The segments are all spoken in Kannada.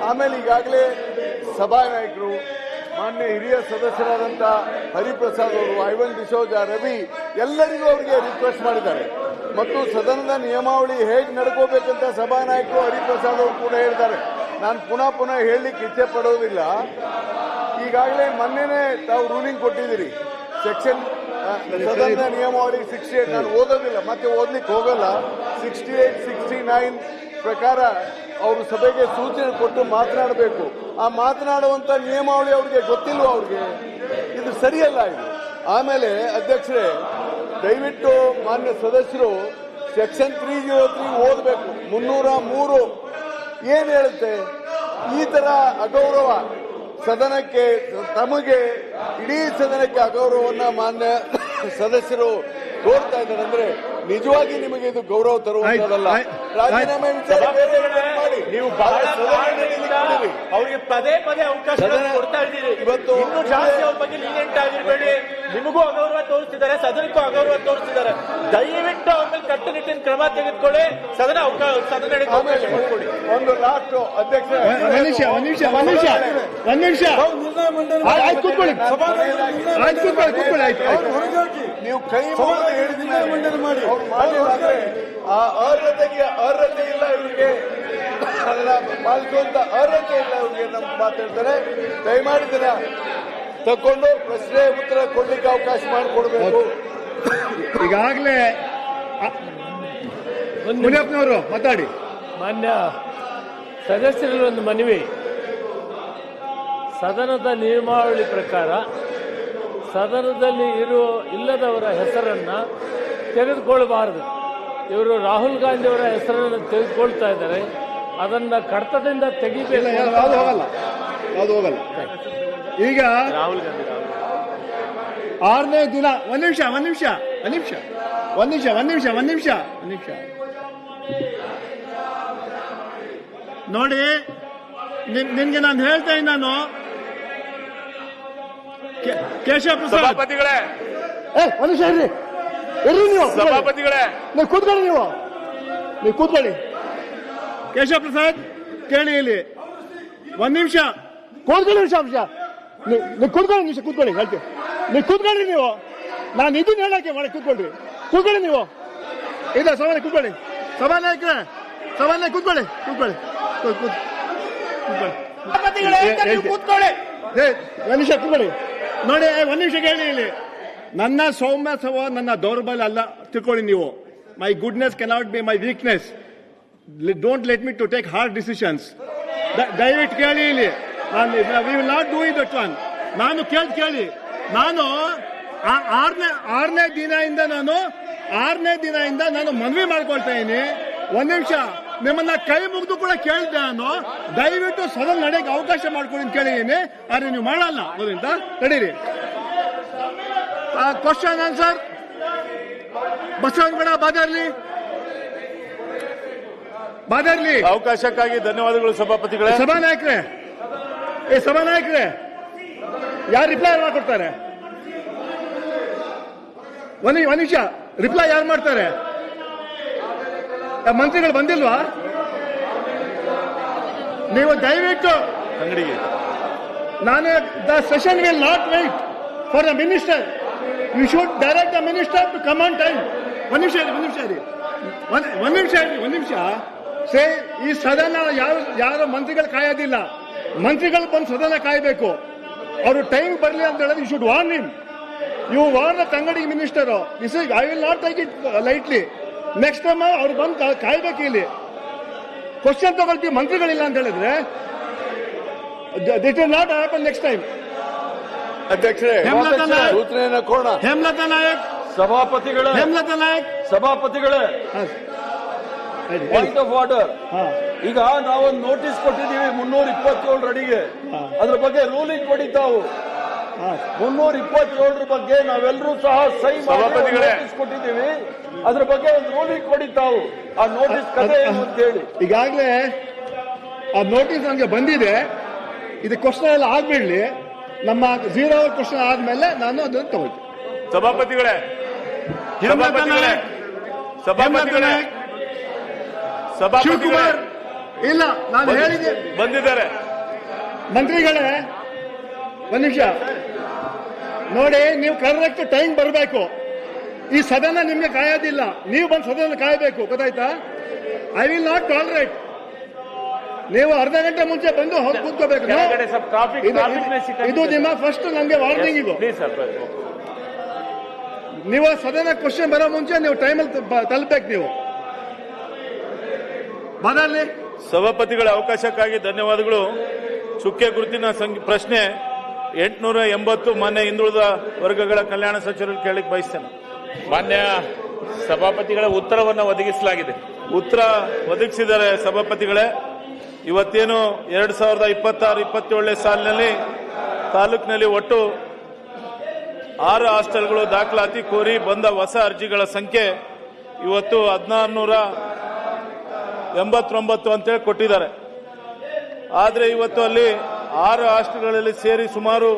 ಆಮೇಲೆ ಈಗಾಗಲೇ ಸಭಾನಾಯಕರು ಮಾನ್ಯ ಹಿರಿಯ ಸದಸ್ಯರಾದಂಥ ಹರಿಪ್ರಸಾದ್ ಅವರು, ಐವನ್ ಡಿಸೋಜ, ರವಿ ಎಲ್ಲರಿಗೂ ಅವರಿಗೆ ರಿಕ್ವೆಸ್ಟ್ ಮಾಡಿದ್ದಾರೆ ಮತ್ತು ಸದನದ ನಿಯಮಾವಳಿ ಹೇಗೆ ನಡ್ಕೋಬೇಕಂತ ಸಭಾನಾಯಕರು ಹರಿಪ್ರಸಾದ್ ಅವರು ಕೂಡ ಹೇಳಿದ್ದಾರೆ. ನಾನು ಪುನಃ ಹೇಳಲಿಕ್ಕೆ ಇಚ್ಛೆ ಪಡೋದಿಲ್ಲ. ಈಗಾಗಲೇ ಮೊನ್ನೆನೇ ತಾವು ರೂಲಿಂಗ್ ಕೊಟ್ಟಿದ್ದೀರಿ. ಸೆಕ್ಷನ್ ಸದನದ ನಿಯಮಾವಳಿ 68 ನಾನು ಓದೋದಿಲ್ಲ, ಮತ್ತೆ ಓದ್ಲಿಕ್ಕೆ ಹೋಗಲ್ಲ. 68, 69 ಪ್ರಕಾರ ಅವರು ಸಭೆಗೆ ಸೂಚನೆ ಕೊಟ್ಟು ಮಾತನಾಡಬೇಕು. ಆ ಮಾತನಾಡುವಂತ ನಿಯಮಾವಳಿ ಅವ್ರಿಗೆ ಗೊತ್ತಿಲ್ವ? ಅವ್ರಿಗೆ ಇದು ಸರಿಯಲ್ಲ ಇದು. ಆಮೇಲೆ ಅಧ್ಯಕ್ಷರೇ, ದಯವಿಟ್ಟು ಮಾನ್ಯ ಸದಸ್ಯರು ಸೆಕ್ಷನ್ 303 ಓದಬೇಕು. 303 ಏನ್ ಹೇಳುತ್ತೆ? ಈ ತರ ಅಗೌರವ ಸದನಕ್ಕೆ, ತಮಗೆ ಇಡೀ ಸದನಕ್ಕೆ ಅಗೌರವವನ್ನ ಮಾನ್ಯ ಸದಸ್ಯರು ತೋರ್ತಾ ಇದ್ದಾರೆ ಅಂದ್ರೆ ನಿಜವಾಗಿ ನಿಮಗೆ ಇದು ಗೌರವ ತರುವುದಲ್ಲ. ರಾಜೀನಾಮೆ ಮಾಡಿ ನೀವು ಅವರಿಗೆ ಪದೇ ಪದೇ ಅವಕಾಶ ಕೊಡ್ತಾ ಇದ್ದೀರಿ. ಇವತ್ತು ಇನ್ನೂ ಜಾಸ್ತಿ ಅವ್ರ ಬಗ್ಗೆ ಲೀನೆಂಟ್ ಆಗಿರಬೇಡಿ. ನಿಮಗೂ ಅಗೌರವ ತೋರಿಸ್ತಿದ್ದಾರೆ, ಸದನಕ್ಕೂ ಅಗೌರವ ತೋರಿಸ್ತಿದ್ದಾರೆ. ದಯವಿಟ್ಟು ಅವ್ರ ಮೇಲೆ ಕಟ್ಟುನಿಟ್ಟಿನ ಕ್ರಮ ತೆಗೆದುಕೊಳ್ಳಿ. ಸದನ ಅವಕಾಶ ಮಾಡಿಕೊಡಿ. ಒಂದು ಲಾಸ್ಟ್ ಅಧ್ಯಕ್ಷ ನೀವು ಕೈ ಮಂಡನೆ ಮಾಡಿ ಆ ಅರ್ಹತೆ ಇಲ್ಲ ಇವರಿಗೆ, ಪಾಲಿಸುವಂತ ಅರ್ಹತೆ ಇಲ್ಲ ಇವರಿಗೆ ನಮ್ಗೆ ಮಾತಾಡ್ತಾರೆ. ದಯಮಾಡಿ ಇದನ್ನ ತಕೊಂಡು ಪ್ರಶ್ನೆ ಉತ್ತರ ಕೊಡ್ಲಿಕ್ಕೆ ಅವಕಾಶ ಮಾಡಿಕೊಡ್ಬೇಕು. ಈಗಾಗಲೇ ಮುನಿಯಪ್ಪನವರು ಮಾತಾಡಿ. ಮಾನ್ಯ ಸದಸ್ಯರಲ್ಲಿ ಒಂದು ಮನವಿ. ಸದನದ ನಿಯಮಾವಳಿ ಪ್ರಕಾರ ಸದನದಲ್ಲಿ ಇಲ್ಲದವರ ಹೆಸರನ್ನ ತೆಗೆದುಕೊಳ್ಳಬಾರದು. ಇವರು ರಾಹುಲ್ ಗಾಂಧಿ ಅವರ ಹೆಸರನ್ನು ತೆಗೆದುಕೊಳ್ತಾ ಇದ್ದಾರೆ. ಅದನ್ನ ಕಡತದಿಂದ ತೆಗಿಬೇಕು. ಯಾವುದು ಹೋಗಲ್ಲ. ಈಗ ರಾಹುಲ್ ಗಾಂಧಿ 6ನೇ ದಿನ ಒಂದ್ ನಿಮಿಷ ನೋಡಿ, ನಿನ್ಗೆ ನಾನು ಹೇಳ್ತಾ ಇದ್ದೀನಿ. ನಾನು ಕೇಶವ ಪ್ರಸಾದ್ ಸಭಾಪತಿಗಳೇ, ಒಂದ್ ನಿಮಿಷ ಇರ್ರಿ ನೀವು ಸಭಾಪತಿಗಳೇ, ನೀವು ಕೂತ್ಕೊಳ್ಳಿ. ಕೇಶವ ಪ್ರಸಾದ್ ಕೇಳಿ ಇಲ್ಲಿ ಒಂದ್ ನಿಮಿಷ ಕೂತ್ಕೊಳ್ಳಿ. ನೀವು ಕೂತ್ಕೊಳ್ಳಿ ಹೇಳ್ತೀವಿ. ನೀವು ಕೂತ್ಕೊಳ್ಳಿ. ನೀವು ನಾನು ಇದನ್ನ ಹೇಳಕ್ಕೆ ಮಾಡಿ ಕೂತ್ಕೊಳ್ಳಿ ನೀವು. ಇಲ್ಲ ಸಭಾನಾಯಕ ಕೂತ್ಕೊಳ್ಳಿ. ಸಭಾನಾಯಕರೇ ಕೂತ್ಕೊಳ್ಳಿ. ಒಂದ್ ನಿಮಿಷ ಕೂತ್ಕೊಳ್ಳಿ. ನೋಡಿ, ಒಂದ್ ನಿಮಿಷ ಕೇಳಿ ಇಲ್ಲಿ. ನನ್ನ ಸೌಮ್ಯ ನನ್ನ ದೌರ್ಬಲ್ಯ ಅಲ್ಲ ತಿಳ್ಕೊಳ್ಳಿ ನೀವು. My goodness cannot be my weakness. Don't let me to take hard decisions. ದಯವಿಟ್ಟು ಕೇಳಿ ಇಲ್ಲಿ. We will not do that one. ನಾನು ಕೇಳಿ ನಾನು ಆರನೇ ದಿನದಿಂದ ನಾನು ಮನವಿ ಮಾಡ್ಕೊಳ್ತಾ ಇದ್ದೀನಿ. ಒಂದ್ ನಿಮಿಷ ನಿಮ್ಮನ್ನ ಕೈ ಮುಗಿದು ಕೂಡ ಕೇಳಿದ್ದೆ ನಾನು. ದಯವಿಟ್ಟು ಸದನ ನಡೆಯಕ್ಕೆ ಅವಕಾಶ ಮಾಡ್ಕೊಳ್ಳಿ ಅಂತ ಕೇಳಿದ್ದೀನಿ. ಆದ್ರೆ ನೀವು ಮಾಡಲ್ಲ. ಗೊತ್ತಿಂತ ನಡೀರಿ. Question answer Basavanagouda Badarli. ಅವಕಾಶಕ್ಕಾಗಿ ಧನ್ಯವಾದಗಳು ಸಭಾಪತಿಗಳೇ. ಸಭಾನಾಯಕರೇ ಯಾರು ರಿಪ್ಲೈ ಮಾಡ್ಕೊಡ್ತಾರೆ? ಒಂದ್ ನಿಮಿಷ, ರಿಪ್ಲೈ ಯಾರು ಮಾಡ್ತಾರೆ? ಮಂತ್ರಿಗಳು ಬಂದಿಲ್ವಾ? ನೀವು ದಯವಿಟ್ಟು ನಾನು the session will not wait for the minister. You should direct the minister to come on time. ಒಂದ್ ನಿಮಿಷ ಸೇ ಈ ಸದನ ಯಾರು ಮಂತ್ರಿಗಳು ಕಾಯೋದಿಲ್ಲ. ಮಂತ್ರಿಗಳು ಬಂದು ಸದನ ಕಾಯಬೇಕು. ಅವರು ಟೈಮ್ ಬರಲಿ ಅಂತ ಹೇಳಿದ್ರೆ you should warn him. You warn the Tangadi minister. This is I will not take it lightly. Next time ಅವ್ರು ಬಂದು ಕಾಯ್ಬೇಕು. ಇಲ್ಲಿ ಕ್ವಶನ್ ತಗೊಳ್ತೀವಿ, ಮಂತ್ರಿಗಳಿಲ್ಲ ಅಂತ ಹೇಳಿದ್ರೆ it will not happen next time. ಅಧ್ಯಕ್ಷರೇ, ಹೇಮಲತಾ ನಾಯಕ್ ಸಭಾಪತಿಗಳೇ ಪಾಯಿಂಟ್ ಆಫ್ ಆರ್ಡರ್. ಈಗ ನಾವೊಂದು ನೋಟಿಸ್ ಕೊಟ್ಟಿದ್ದೀವಿ 327 ಅಡಿಗೆ. ಅದ್ರ ಬಗ್ಗೆ ರೂಲಿಂಗ್ ಕೊಡಿ ತಾವು. 327 ಬಗ್ಗೆ ನಾವೆಲ್ಲರೂ ಸಹ ಸಹಿ ಮಾಡಿ ನೋಟಿಸ್ ಕೊಟ್ಟಿದ್ದೀವಿ. ಅದ್ರ ಬಗ್ಗೆ ಒಂದು ರೂಲಿಂಗ್ ಕೊಡಿ ತಾವು. ಆ ನೋಟಿಸ್ ಕಥೆ ಏನು ಅಂತ ಹೇಳಿ. ಈಗಾಗಲೇ ಆ ನೋಟಿಸ್ ನನಗೆ ಬಂದಿದೆ. ಇದು ಕ್ವಶನ್ ಎಲ್ಲ ಆಗ್ಬಿಡ್ಲಿ. ನಮ್ಮ 0 ಅವರ್ ಕ್ವಶನ್ ಆದ್ಮೇಲೆ ನಾನು ಅದನ್ನು ತಗೊಳ್ತೀನಿ. ಸಭಾಪತಿಗಳೇ ಶಿವಕುಮಾರ್ ಇಲ್ಲ, ನಾನು ಹೇಳಿದ್ದೆ ಬಂದಿದ್ದಾರೆ. ಮಂತ್ರಿಗಳೇ, ಒಂದ್ ನಿಮಿಷ ನೋಡಿ, ನೀವು ಕರೆಕ್ಟ್ ಟೈಮ್ ಬರಬೇಕು. ಈ ಸದನ ನಿಮ್ಗೆ ಕಾಯೋದಿಲ್ಲ, ನೀವು ಬಂದು ಸದನ ಕಾಯಬೇಕು, ಗೊತ್ತಾಯ್ತಾ? I will not tolerate. ನೀವು ಅರ್ಧ ಗಂಟೆ ಮುಂಚೆ ಬಂದು ಕೂತ್ಕೋಬೇಕು. ಇದು ನಿಮ್ಮ ಫಸ್ಟ್ ನಮ್ಗೆ ವಾರ್ನಿಂಗ್. ಇದು ನೀವು ಸದನ ಕ್ವಶನ್ ಬರೋ ಮುಂಚೆ ನೀವು ಟೈಮಲ್ಲಿ ತಲುಪಬೇಕು. ನೀವು ಬರಲಿ. ಸಭಾಪತಿಗಳ ಅವಕಾಶಕ್ಕಾಗಿ ಧನ್ಯವಾದಗಳು. ಚುಕ್ಕೆ ಗುರುತಿನ ಪ್ರಶ್ನೆ 880 ಮಾನ್ಯ ಹಿಂದುಳಿದ ವರ್ಗಗಳ ಕಲ್ಯಾಣ ಸಚಿವರಲ್ಲಿ ಕೇಳಲಿಕ್ಕೆ ಬಯಸ್ತೇನೆ. ಮಾನ್ಯ ಸಭಾಪತಿಗಳ ಉತ್ತರವನ್ನು ಒದಗಿಸಲಾಗಿದೆ. ಉತ್ತರ ಒದಗಿಸಿದ್ದಾರೆ ಸಭಾಪತಿಗಳೇ. ಇವತ್ತೇನು 2026-27 ಸಾಲಿನಲ್ಲಿ ತಾಲೂಕಿನಲ್ಲಿ ಒಟ್ಟು 6 ಹಾಸ್ಟೆಲ್ಗಳು ದಾಖಲಾತಿ ಕೋರಿ ಬಂದ ಹೊಸ ಅರ್ಜಿಗಳ ಸಂಖ್ಯೆ ಇವತ್ತು 1689 ಅಂತೇಳಿ ಕೊಟ್ಟಿದ್ದಾರೆ. ಆದರೆ ಇವತ್ತು ಅಲ್ಲಿ 6 ಹಾಸ್ಟೆಲ್ಗಳಲ್ಲಿ ಸೇರಿ ಸುಮಾರು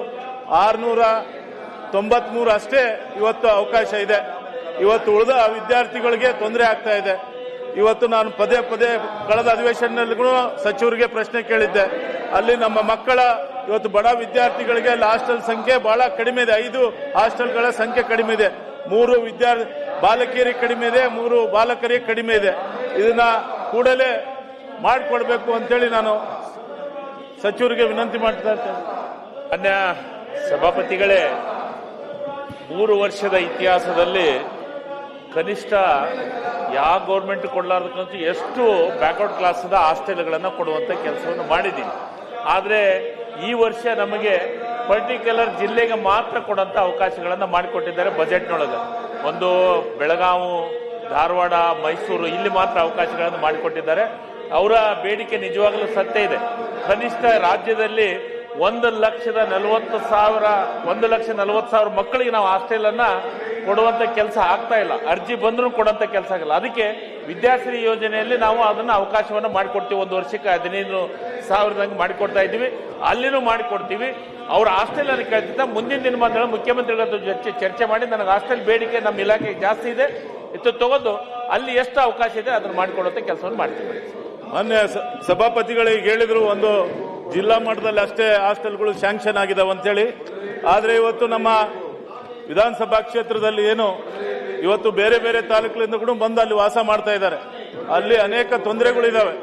693 ಅಷ್ಟೇ ಇವತ್ತು ಅವಕಾಶ ಇದೆ. ಇವತ್ತು ಉಳಿದ ವಿದ್ಯಾರ್ಥಿಗಳಿಗೆ ತೊಂದರೆ ಆಗ್ತಾ ಇದೆ. ಇವತ್ತು ನಾನು ಪದೇ ಕಳೆದ ಅಧಿವೇಶನದಲ್ಲೂ ಸಚಿವರಿಗೆ ಪ್ರಶ್ನೆ ಕೇಳಿದ್ದೆ. ಅಲ್ಲಿ ನಮ್ಮ ಮಕ್ಕಳ ಇವತ್ತು ಬಡ ವಿದ್ಯಾರ್ಥಿಗಳಿಗೆ ಅಲ್ಲಿ ಹಾಸ್ಟೆಲ್ ಸಂಖ್ಯೆ ಬಹಳ ಕಡಿಮೆ ಇದೆ. 5 ಹಾಸ್ಟೆಲ್ಗಳ ಸಂಖ್ಯೆ ಕಡಿಮೆ ಇದೆ. 3 ಬಾಲಕಿಯರಿಗೆ ಕಡಿಮೆ ಇದೆ, 3 ಬಾಲಕರಿಗೆ ಕಡಿಮೆ ಇದೆ. ಇದನ್ನ ಕೂಡಲೇ ಮಾಡಿಕೊಡ್ಬೇಕು ಅಂತೇಳಿ ನಾನು ಸಚಿವರಿಗೆ ವಿನಂತಿ ಮಾಡ್ತಾ ಇದ್ದೇನೆ. ಮಾನ್ಯ ಸಭಾಪತಿಗಳೇ, 3 ವರ್ಷದ ಇತಿಹಾಸದಲ್ಲಿ ಕನಿಷ್ಠ ಯಾವ ಗೌರ್ಮೆಂಟ್ ಕೊಡಲಾರ್ದಕ್ಕಂತೂ ಎಷ್ಟು ಬ್ಯಾಕ್ವರ್ಡ್ ಕ್ಲಾಸ್ದ ಹಾಸ್ಟೆಲ್ಗಳನ್ನು ಕೊಡುವಂಥ ಕೆಲಸವನ್ನು ಮಾಡಿದ್ದೀನಿ. ಆದರೆ ಈ ವರ್ಷ ನಮಗೆ ಪರ್ಟಿಕ್ಯುಲರ್ ಜಿಲ್ಲೆಗೆ ಮಾತ್ರ ಕೊಡುವಂಥ ಅವಕಾಶಗಳನ್ನು ಮಾಡಿಕೊಟ್ಟಿದ್ದಾರೆ ಬಜೆಟ್ನೊಳಗೆ. ಒಂದು ಬೆಳಗಾವಿ, ಧಾರವಾಡ, ಮೈಸೂರು ಇಲ್ಲಿ ಮಾತ್ರ ಅವಕಾಶಗಳನ್ನು ಮಾಡಿಕೊಟ್ಟಿದ್ದಾರೆ. ಅವರ ಬೇಡಿಕೆ ನಿಜವಾಗಲೂ ಸತ್ಯ ಇದೆ. ಕನಿಷ್ಠ ರಾಜ್ಯದಲ್ಲಿ 1,40,000 ಮಕ್ಕಳಿಗೆ ನಾವು ಹಾಸ್ಟೆಲ್ ಅನ್ನ ಕೊಡುವಂತ ಕೆಲಸ ಆಗ್ತಾ ಇಲ್ಲ. ಅರ್ಜಿ ಬಂದರೂ ಕೊಡುವಂತ ಕೆಲಸ ಆಗಲ್ಲ. ಅದಕ್ಕೆ ವಿದ್ಯಾಶ್ರೀ ಯೋಜನೆಯಲ್ಲಿ ನಾವು ಅದನ್ನ ಅವಕಾಶವನ್ನು ಮಾಡಿಕೊಡ್ತೀವಿ. 1 ವರ್ಷಕ್ಕೆ 15,000 ಮಾಡಿಕೊಡ್ತಾ ಇದ್ದೀವಿ. ಅಲ್ಲಿನೂ ಮಾಡಿಕೊಡ್ತೀವಿ. ಅವ್ರ ಹಾಸ್ಟೆಲ್ ಅನ್ನು ಕೇಳ್ತಿದ್ದ ಮುಂದಿನ ದಿನಮಾನಗಳ ಮುಖ್ಯಮಂತ್ರಿಗಳ ಜೊತೆ ಚರ್ಚೆ ಮಾಡಿ ನನಗೆ ಹಾಸ್ಟೆಲ್ ಬೇಡಿಕೆ ನಮ್ಮ ಇಲಾಖೆಗೆ ಜಾಸ್ತಿ ಇದೆ, ಇದು ತಗೊಂಡು ಅಲ್ಲಿ ಎಷ್ಟು ಅವಕಾಶ ಇದೆ ಅದನ್ನು ಮಾಡಿಕೊಡುವಂತ ಕೆಲಸವನ್ನು ಮಾಡ್ತೀವಿ. ಮಾನ್ಯ ಸಭಾಪತಿಗಳಿಗೆ ಹೇಳಿದ್ರು ಒಂದು ಜಿಲ್ಲಾ ಮಟ್ಟದಲ್ಲಿ ಅಷ್ಟೇ ಹಾಸ್ಟೆಲ್ಗಳು ಸ್ಯಾಂಕ್ಷನ್ ಆಗಿದಾವೆ ಅಂತೇಳಿ. ಆದರೆ ಇವತ್ತು ನಮ್ಮ ವಿಧಾನಸಭಾ ಕ್ಷೇತ್ರದಲ್ಲಿ ಏನು ಇವತ್ತು ಬೇರೆ ಬೇರೆ ತಾಲೂಕಿನಿಂದ ಕೂಡ ಬಂದು ಅಲ್ಲಿ ವಾಸ ಮಾಡ್ತಾ ಇದ್ದಾರೆ. ಅಲ್ಲಿ ಅನೇಕ ತೊಂದರೆಗಳಿದ್ದಾವೆ.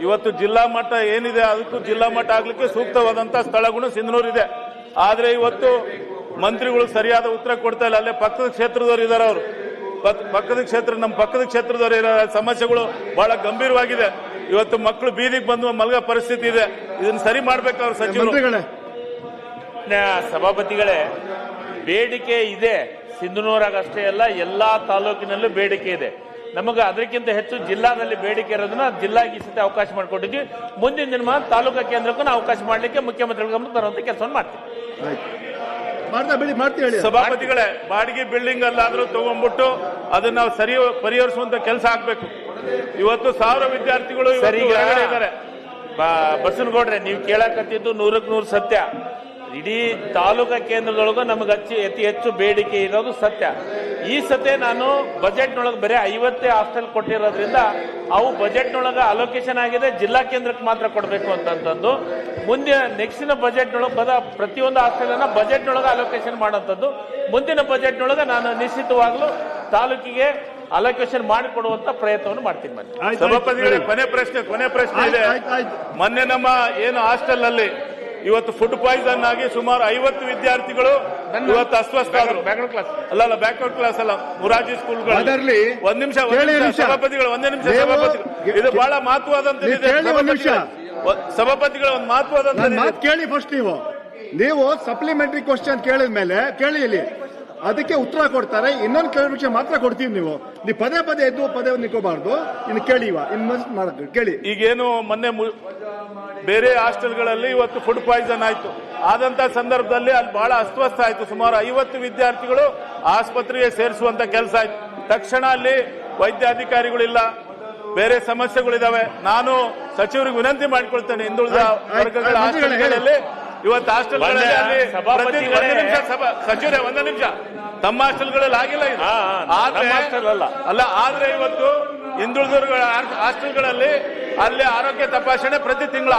ಇವತ್ತು ಜಿಲ್ಲಾ ಮಟ್ಟ ಏನಿದೆ ಅದಕ್ಕೂ ಜಿಲ್ಲಾ ಮಟ್ಟ ಆಗ್ಲಿಕ್ಕೆ ಸೂಕ್ತವಾದಂತ ಸ್ಥಳಗಳು ಸಿಂಧನೂರು ಇದೆ. ಆದರೆ ಇವತ್ತು ಮಂತ್ರಿಗಳು ಸರಿಯಾದ ಉತ್ತರ ಕೊಡ್ತಾ ಇಲ್ಲ. ಅಲ್ಲೇ ಪಕ್ಕದ ಕ್ಷೇತ್ರದವರು ಇದ್ದಾರೆ. ಅವರು ನಮ್ಮ ಪಕ್ಕದ ಕ್ಷೇತ್ರದವರು ಇರೋ ಸಮಸ್ಯೆಗಳು ಬಹಳ ಗಂಭೀರವಾಗಿದೆ. ಇವತ್ತು ಮಕ್ಕಳು ಬೀದಿಗೆ ಬಂದು ಮಲಗೋ ಪರಿಸ್ಥಿತಿ ಇದೆ. ಇದನ್ನ ಸರಿ ಮಾಡ್ಬೇಕು ಅವ್ರ ಸಚಿವರು. ಸಭಾಪತಿಗಳೇ, ಬೇಡಿಕೆ ಇದೆ. ಸಿಂಧನೂರಾಗ ಅಷ್ಟೇ ಅಲ್ಲ, ಎಲ್ಲಾ ತಾಲೂಕಿನಲ್ಲೂ ಬೇಡಿಕೆ ಇದೆ. ನಮಗೆ ಅದಕ್ಕಿಂತ ಹೆಚ್ಚು ಜಿಲ್ಲಾದಲ್ಲಿ ಬೇಡಿಕೆ ಇರೋದನ್ನ ಜಿಲ್ಲಾಗೆ ಈ ಸತಿ ಅವಕಾಶ ಮಾಡಿಕೊಟ್ಟಿದ್ವಿ. ಮುಂದಿನ ದಿನ ತಾಲೂಕಾ ಕೇಂದ್ರಕ್ಕೂ ನಾವು ಅವಕಾಶ ಮಾಡಲಿಕ್ಕೆ ಮುಖ್ಯಮಂತ್ರಿಗಳ ಗಮನಕ್ಕೆ ತರುವಂತ ಕೆಲಸವನ್ನು ಮಾಡ್ತೀವಿ. ಸಭಾಪತಿಗಳೇ, ಬಾಡಿಗೆ ಬಿಲ್ಡಿಂಗ್ ಅಲ್ಲಾದ್ರೂ ತಗೊಂಡ್ಬಿಟ್ಟು ಅದನ್ನ ನಾವು ಸರಿ ಪರಿಹರಿಸುವಂತ ಕೆಲಸ ಆಗ್ಬೇಕು. ಇವತ್ತು 1000 ವಿದ್ಯಾರ್ಥಿಗಳು ಹೊರಗಡೆ ಇದ್ದಾರೆ. ಬಸವನಗೌಡ್ರೆ, ನೀವು ಕೇಳಕತ್ತಿದ್ದು 100ಕ್ಕೆ 100 ಸತ್ಯ. ಇಡೀ ತಾಲೂಕಾ ಕೇಂದ್ರದೊಳಗೂ ನಮಗೆ ಅತಿ ಹೆಚ್ಚು ಬೇಡಿಕೆ ಇರೋದು ಸತ್ಯ. ಈ ಸತೆ ನಾನು ಬಜೆಟ್ನೊಳಗೆ ಬರೀ 50 ಹಾಸ್ಟೆಲ್ ಕೊಟ್ಟಿರೋದ್ರಿಂದ ಅವು ಬಜೆಟ್ನೊಳಗೆ ಅಲೋಕೇಶನ್ ಆಗಿದೆ, ಜಿಲ್ಲಾ ಕೇಂದ್ರಕ್ಕೆ ಮಾತ್ರ ಕೊಡಬೇಕು ಅಂತಂದು. ಮುಂದೆ ನೆಕ್ಸ್ಟಿನ ಬಜೆಟ್ನೊಳಗೆ ಪ್ರತಿಯೊಂದು ಹಾಸ್ಟೆಲ್ ಅನ್ನ ಬಜೆಟ್ನೊಳಗೆ ಅಲೋಕೇಶನ್ ಮಾಡೋಂಥದ್ದು. ಮುಂದಿನ ಬಜೆಟ್ನೊಳಗೆ ನಾನು ನಿಶ್ಚಿತವಾಗ್ಲೂ ತಾಲೂಕಿಗೆ ಅಲೋಕೇಶನ್ ಮಾಡಿಕೊಡುವಂತ ಪ್ರಯತ್ನವನ್ನು ಮಾಡ್ತೀನಿ. ಸಭಾಪತಿಗಳೇ, ಕೊನೆ ಪ್ರಶ್ನೆ ಇದೆ. ಮೊನ್ನೆ ನಮ್ಮ ಏನು ಹಾಸ್ಟೆಲ್ ಅಲ್ಲಿ ಇವತ್ತು ಫುಡ್ ಪಾಯ್ಸನ್ ಆಗಿ ಸುಮಾರು 50 ವಿದ್ಯಾರ್ಥಿಗಳು ಇವತ್ತು ಅಸ್ವಸ್ಥ ಆದರು. ಬ್ಯಾಕ್ವರ್ಡ್ ಕ್ಲಾಸ್ ಅಲ್ಲ, ಮುರಾರ್ಜಿ ಸ್ಕೂಲ್ಗಳಲ್ಲಿ. ಒಂದ್ ನಿಮಿಷ ಸಭಾಪತಿಗಳು, ಒಂದೇ ನಿಮಿಷ ಸಭಾಪತಿಗಳು, ಇದು ಬಹಳ ಮಹತ್ವದಂತಿದೆ. ಸಭಾಪತಿಗಳ ಒಂದು ಮಹತ್ವದಂತ ಕೇಳಿ. ಫಸ್ಟ್ ನೀವು ಸಪ್ಲಿಮೆಂಟರಿ ಕ್ವಶನ್ ಕೇಳಿದ ಮೇಲೆ ಕೇಳಿ, ಇಲ್ಲಿ ಅದಕ್ಕೆ ಉತ್ತರ ಕೊಡ್ತಾರೆ. ಇನ್ನೊಂದು ಕೆಲವು ಮಾತ್ರ ಕೊಡ್ತೀವಿ. ನೀವು ಪದೇ ಎದ್ದು ಪದೇ ನಿಂತ್ಕೋಬಾರ್ದು. ಇನ್ನು ಕೇಳಿ, ಇನ್ವೆಸ್ಟ್ ಮಾಡಕ್ಕೆ ಕೇಳಿ. ಈಗೇನು ಮೊನ್ನೆ ಬೇರೆ ಹಾಸ್ಟೆಲ್ಗಳಲ್ಲಿ ಇವತ್ತು ಫುಡ್ ಪಾಯ್ಸನ್ ಆಯ್ತು. ಆದಂತ ಸಂದರ್ಭದಲ್ಲಿ ಅಲ್ಲಿ ಬಹಳ ಅಸ್ವಸ್ಥ ಆಯ್ತು. ಸುಮಾರು 50 ವಿದ್ಯಾರ್ಥಿಗಳು ಆಸ್ಪತ್ರೆಗೆ ಸೇರಿಸುವಂತ ಕೆಲಸ ಆಯ್ತು. ತಕ್ಷಣ ಅಲ್ಲಿ ವೈದ್ಯಾಧಿಕಾರಿಗಳಿಲ್ಲ, ಬೇರೆ ಸಮಸ್ಯೆಗಳಿದಾವೆ. ನಾನು ಸಚಿವರಿಗೆ ವಿನಂತಿ ಮಾಡಿಕೊಳ್ತೇನೆ, ಹಿಂದುಳಿದ ವರ್ಗಗಳ ಹಾಸ್ಟೆಲ್ಗಳಲ್ಲಿ ಇವತ್ತು ಹಾಸ್ಟೆಲ್ಗಳಲ್ಲಿ ಸಚಿವರೇ ಒಂದೇ ನಿಮಿಷ, ತಮ್ಮ ಹಾಸ್ಟೆಲ್ಗಳಲ್ಲಿ ಆಗಿಲ್ಲ ಇದು. ಆದ್ರೆ ಇವತ್ತು ಹಿಂದುಳಿದ ಹಾಸ್ಟೆಲ್ಗಳಲ್ಲಿ ಅಲ್ಲಿ ಆರೋಗ್ಯ ತಪಾಸಣೆ ಪ್ರತಿ ತಿಂಗಳು